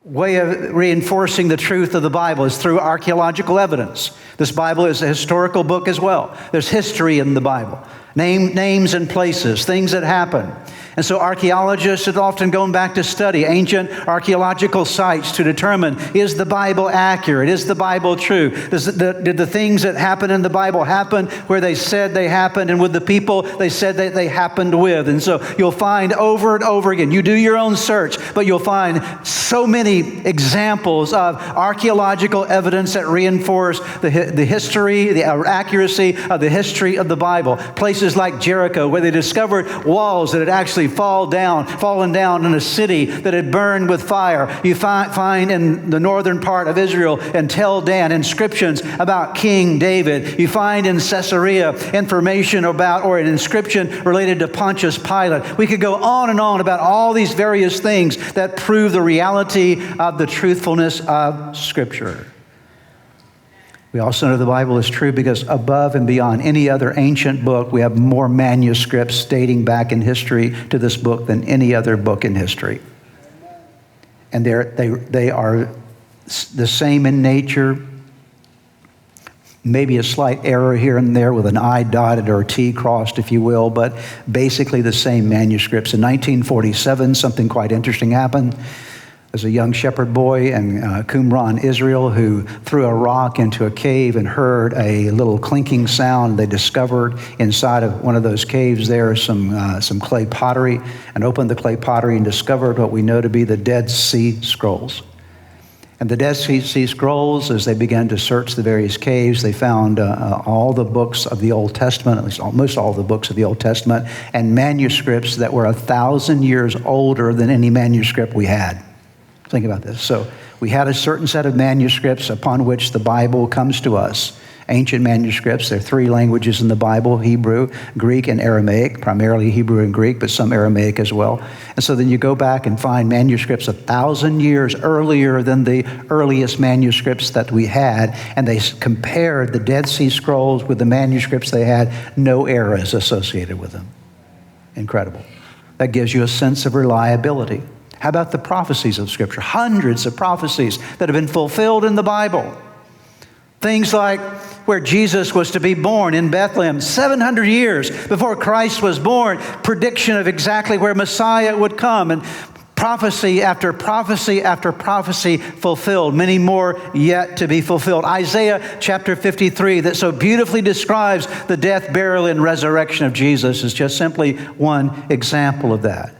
way of reinforcing the truth of the Bible is through archaeological evidence. This Bible is a historical book as well. There's history in the Bible. Names and places, things that happen. And so archaeologists have often gone back to study ancient archaeological sites to determine, is the Bible accurate? Is the Bible true? Did the things that happen in the Bible happen where they said they happened and with the people they said that they happened with? And so you'll find over and over again, you do your own search, but you'll find so many examples of archaeological evidence that reinforce the history, the accuracy of the history of the Bible. Places like Jericho, where they discovered walls that had actually fallen down in a city that had burned with fire. You find in the northern part of Israel and Tel Dan inscriptions about King David. You find in Caesarea information about or an inscription related to Pontius Pilate. We could go on and on about all these various things that prove the reality of the truthfulness of Scripture. We also know the Bible is true because above and beyond any other ancient book, we have more manuscripts dating back in history to this book than any other book in history. And they are the same in nature, maybe a slight error here and there with an I dotted or a T crossed, if you will, but basically the same manuscripts. In 1947, something quite interesting happened. There's a young shepherd boy in Qumran, Israel, who threw a rock into a cave and heard a little clinking sound. They discovered inside of one of those caves there some clay pottery, and opened the clay pottery and discovered what we know to be the Dead Sea Scrolls. And the Dead Sea Scrolls, as they began to search the various caves, they found all the books of the Old Testament, at least almost all the books of the Old Testament, and manuscripts that were 1,000 years older than any manuscript we had. Think about this. So we had a certain set of manuscripts upon which the Bible comes to us. Ancient manuscripts. There are 3 languages in the Bible: Hebrew, Greek, and Aramaic. Primarily Hebrew and Greek, but some Aramaic as well. And so then you go back and find manuscripts 1,000 years earlier than the earliest manuscripts that we had, and they compared the Dead Sea Scrolls with the manuscripts they had. No errors associated with them. Incredible. That gives you a sense of reliability. How about the prophecies of Scripture? Hundreds of prophecies that have been fulfilled in the Bible. Things like where Jesus was to be born in Bethlehem 700 years before Christ was born, prediction of exactly where Messiah would come, and prophecy after prophecy after prophecy fulfilled, many more yet to be fulfilled. Isaiah chapter 53 that so beautifully describes the death, burial, and resurrection of Jesus is just simply one example of that.